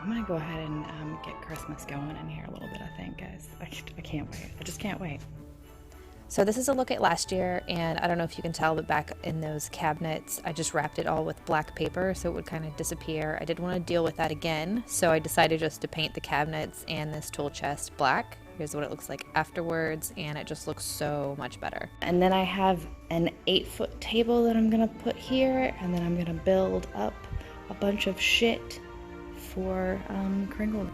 I'm gonna go ahead and get Christmas going in here a little bit, I think, guys. I can't wait. I just can't wait. So this is a look at last year, and I don't know if you can tell, but back in those cabinets, I just wrapped it all with black paper so it would kind of disappear. I didn't want to deal with that again, so I decided just to paint the cabinets and this tool chest black. Here's what it looks like afterwards, and it just looks so much better. And then I have an 8-foot table that I'm gonna put here, and then I'm gonna build up a bunch of shit for Kringlville.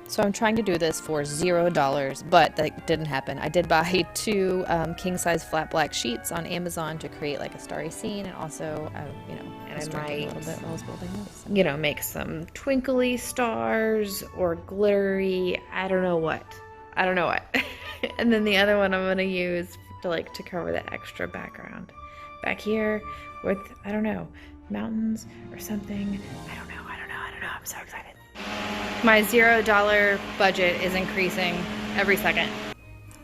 So I'm trying to do this for $0, but that didn't happen. I did buy 2 king-size flat black sheets on Amazon to create like a starry scene, and also, you know, and I might, might, a little bit while I was building this. You know, make some twinkly stars or glittery. I don't know what. And then the other one I'm gonna use to cover that extra background back here with, I don't know, mountains or something. I don't know. I'm so excited. My $0 budget is increasing every second.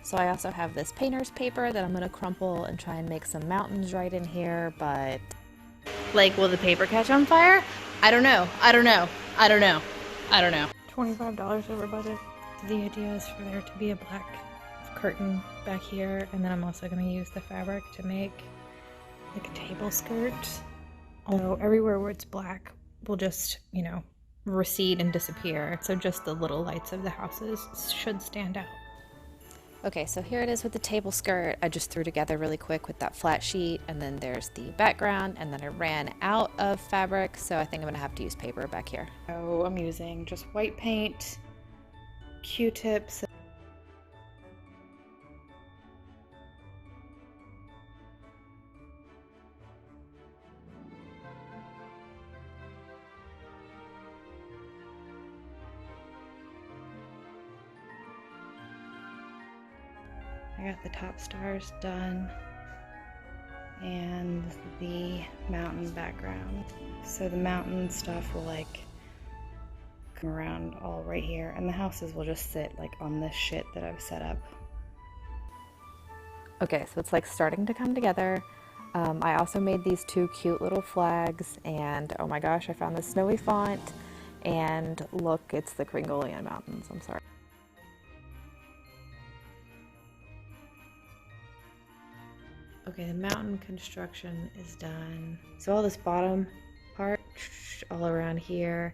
So I also have this painter's paper that I'm gonna crumple and try and make some mountains right in here, but like, will the paper catch on fire? I don't know. $25 over budget. The idea is for there to be a black curtain back here, and then I'm also gonna use the fabric to make like a table skirt. Although everywhere where it's black will just, you know, recede and disappear. So just the little lights of the houses should stand out. okay, so here it is with the table skirt. I just threw together really quick with that flat sheet, and then there's the background, and then I ran out of fabric, so I think I'm gonna have to use paper back here. So I'm using just white paint, Q-tips. I got the top stars done and the mountain background. So the mountain stuff will like come around all right here, and the houses will just sit like on this shit that I've set up. Okay, so it's like starting to come together. I also made these 2 cute little flags, and oh my gosh, I found this snowy font, and look, it's the Kringlville Mountains. I'm sorry. Okay, the mountain construction is done. So all this bottom part all around here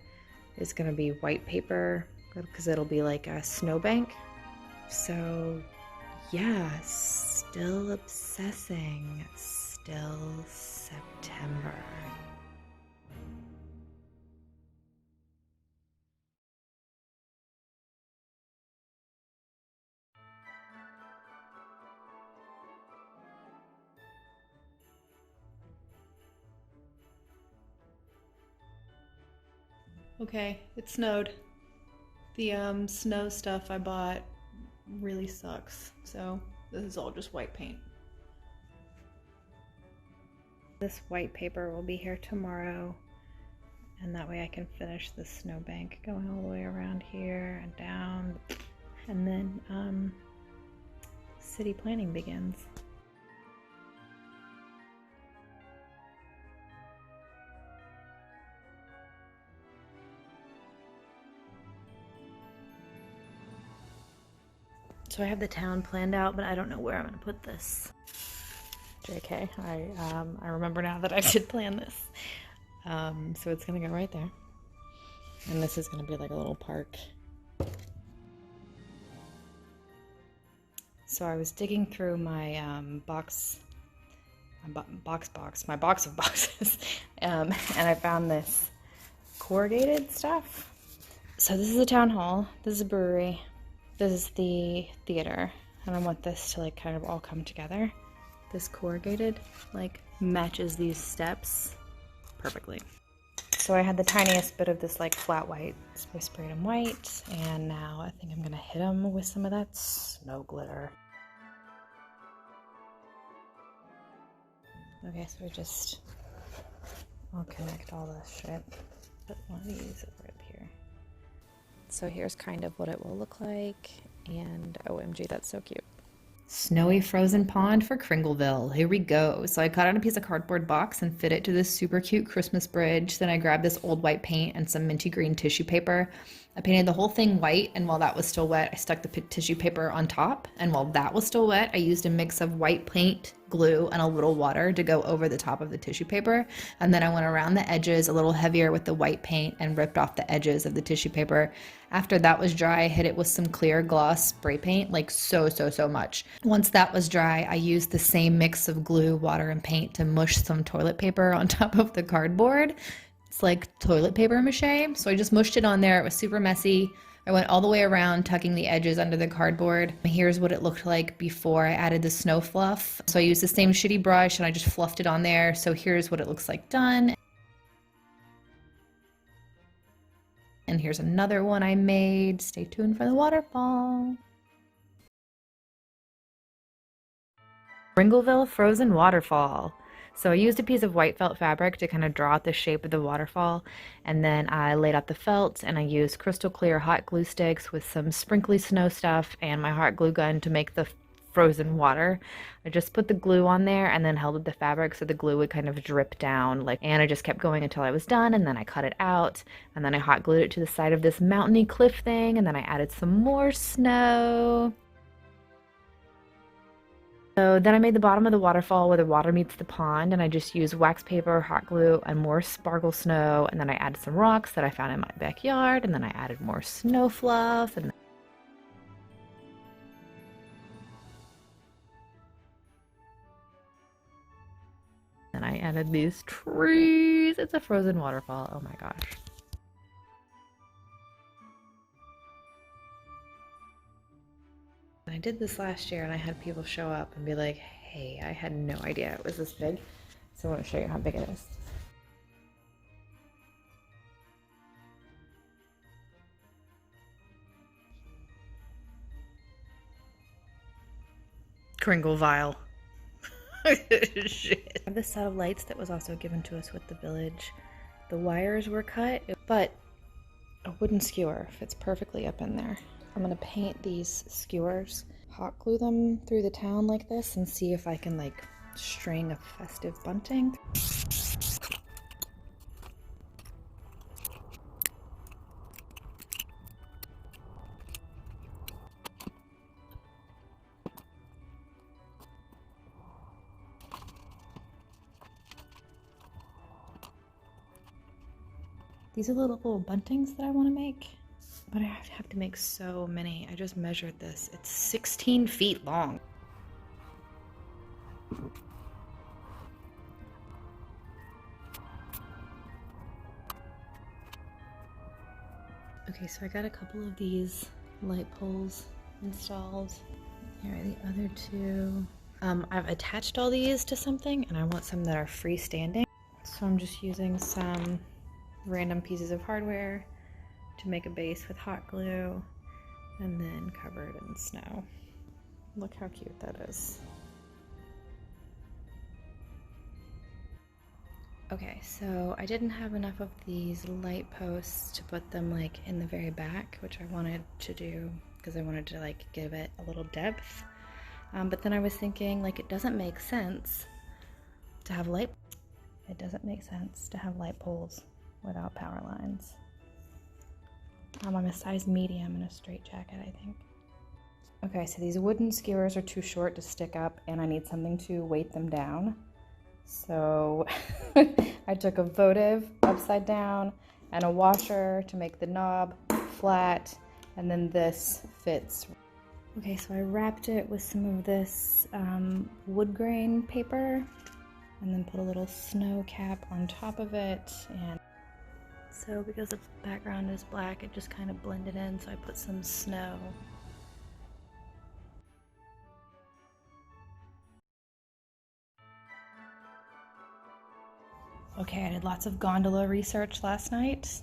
is gonna be white paper because it'll be like a snowbank. So yeah, still obsessing, still September. Okay, it snowed. The snow stuff I bought really sucks, so this is all just white paint. This white paper will be here tomorrow, and that way I can finish the snowbank going all the way around here and down, and then city planning begins. So I have the town planned out, but I don't know where I'm gonna put this. JK, I remember now that I did plan this. So it's gonna go right there. And this is gonna be like a little park. So I was digging through my box of boxes, and I found this corrugated stuff. So this is a town hall, this is a brewery, this is the theater, and I want this to like kind of all come together. This corrugated like matches these steps perfectly. So I had the tiniest bit of this like flat white, so I sprayed them white, and now I think I'm gonna hit them with some of that snow glitter. Okay, so I'll connect all this shit. Put one of these right up here. So here's kind of what it will look like, and OMG, that's so cute. Snowy frozen pond for Kringlville. Here we go. So I cut out a piece of cardboard box and fit it to this super cute Christmas bridge. Then I grabbed this old white paint and some minty green tissue paper. I painted the whole thing white, and while that was still wet, I stuck the tissue paper on top. And while that was still wet, I used a mix of white paint, glue, and a little water to go over the top of the tissue paper. And then I went around the edges a little heavier with the white paint and ripped off the edges of the tissue paper. After that was dry, I hit it with some clear gloss spray paint, like so much. Once that was dry, I used the same mix of glue, water, and paint to mush some toilet paper on top of the cardboard. It's like toilet paper mache. So I just mushed it on there. It was super messy. I went all the way around, tucking the edges under the cardboard. Here's what it looked like before I added the snow fluff. So I used the same shitty brush and I just fluffed it on there. So here's what it looks like done. And here's another one I made. Stay tuned for the waterfall. Kringlville Frozen Waterfall. So I used a piece of white felt fabric to kind of draw out the shape of the waterfall, and then I laid out the felt, and I used crystal clear hot glue sticks with some sprinkly snow stuff and my hot glue gun to make the frozen water. I just put the glue on there and then held with the fabric so the glue would kind of drip down, and I just kept going until I was done, and then I cut it out, and then I hot glued it to the side of this mountainy cliff thing, and then I added some more snow. So then I made the bottom of the waterfall where the water meets the pond, and I just used wax paper, hot glue, and more sparkle snow, and then I added some rocks that I found in my backyard, and then I added more snow fluff, and then I added these trees. It's a frozen waterfall. Oh my gosh. I did this last year and I had people show up and be like, hey, I had no idea it was this big. So I want to show you how big it is. Kringlville. Shit. I have this set of lights that was also given to us with the village. The wires were cut, but a wooden skewer fits perfectly up in there. I'm gonna paint these skewers, hot glue them through the town like this, and see if I can like string a festive bunting. These are the little buntings that I want to make. But I have to make so many. I just measured this. It's 16 feet long. Okay, so I got a couple of these light poles installed. Here are the other two. I've attached all these to something, and I want some that are freestanding. So I'm just using some random pieces of hardware to make a base with hot glue and then cover it in snow. Look how cute that is. Okay, so I didn't have enough of these light posts to put them like in the very back, which I wanted to do because I wanted to like give it a little depth. But then I was thinking like it doesn't make sense to have light poles without power lines. I'm a size medium in a straight jacket, I think. Okay, so these wooden skewers are too short to stick up, and I need something to weight them down. So I took a votive upside down and a washer to make the knob flat, and then this fits. Okay, so I wrapped it with some of this wood grain paper, and then put a little snow cap on top of it, and so because the background is black, it just kind of blended in, so I put some snow. Okay, I did lots of gondola research last night,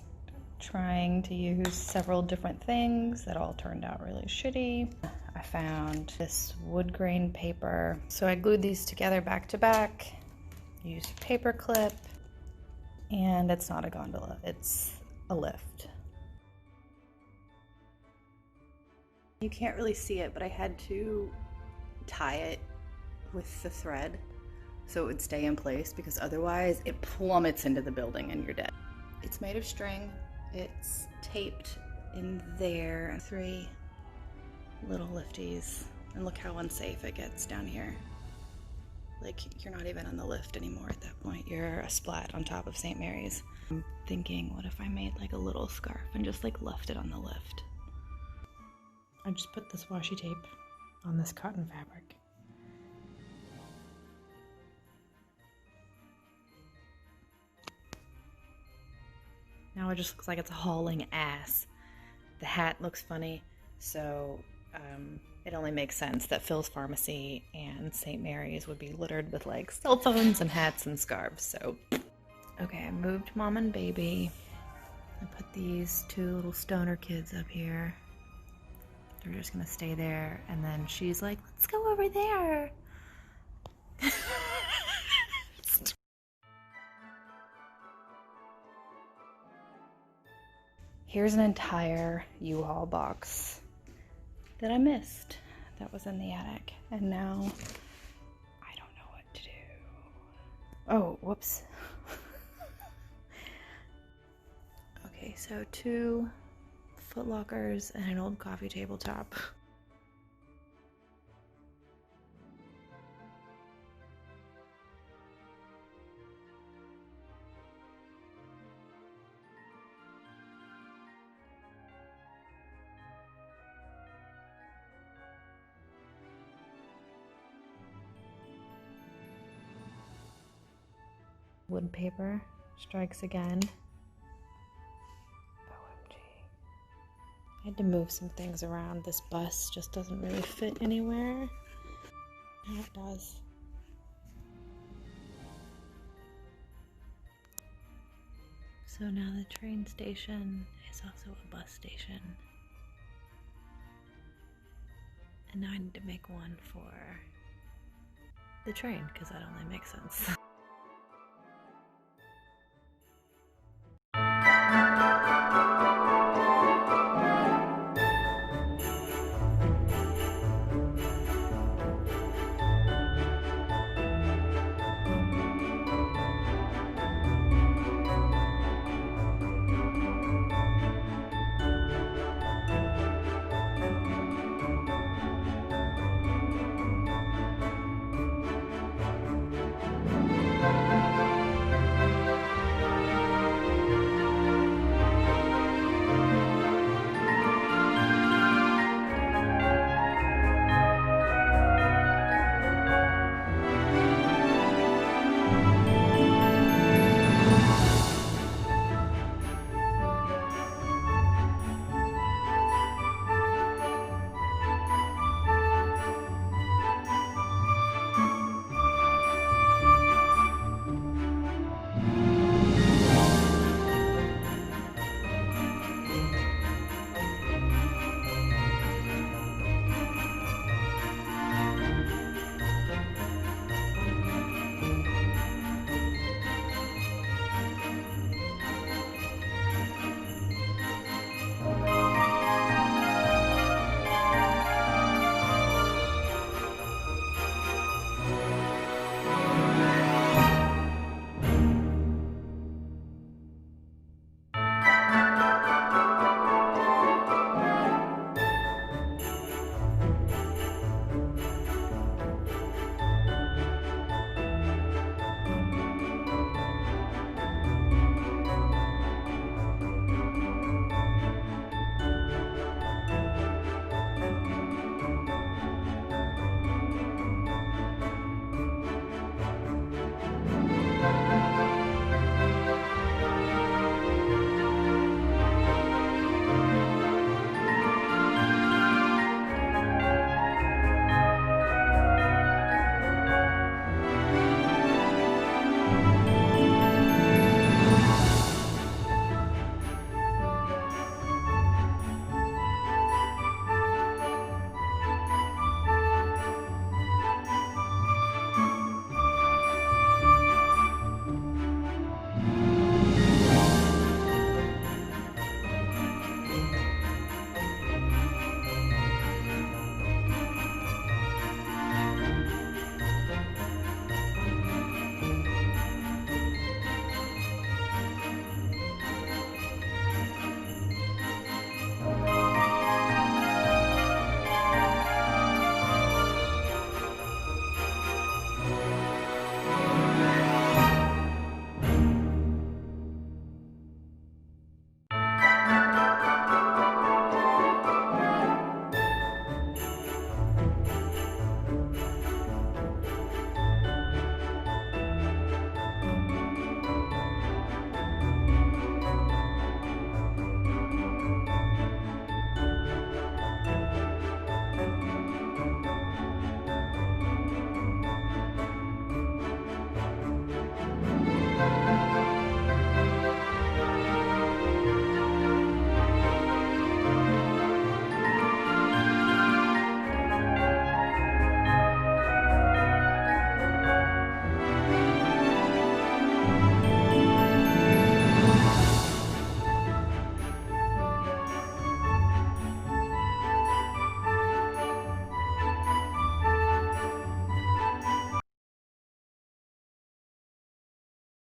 trying to use several different things that all turned out really shitty. I found this wood grain paper, so I glued these together back to back, used a paper clip, and it's not a gondola, it's a lift. You can't really see it, but I had to tie it with the thread so it would stay in place, because otherwise it plummets into the building and you're dead. It's made of string. It's taped in there. 3 little lifties. And look how unsafe it gets down here. Like, you're not even on the lift anymore at that point. You're a splat on top of St. Mary's. I'm thinking, what if I made like a little scarf and just like left it on the lift? I just put this washi tape on this cotton fabric. Now it just looks like it's hauling ass. The hat looks funny, so it only makes sense that Phil's Pharmacy and St. Mary's would be littered with like cell phones and hats and scarves, so. Okay, I moved mom and baby. I put these 2 little stoner kids up here. They're just gonna stay there, and then she's like, let's go over there. Here's an entire U-Haul box that I missed that was in the attic, and now I don't know what to do. Oh, whoops. Okay, so 2 foot lockers and an old coffee tabletop. Wood paper strikes again. OMG. I had to move some things around. This bus just doesn't really fit anywhere. Now it does. So now the train station is also a bus station. And now I need to make one for the train, because that only makes sense.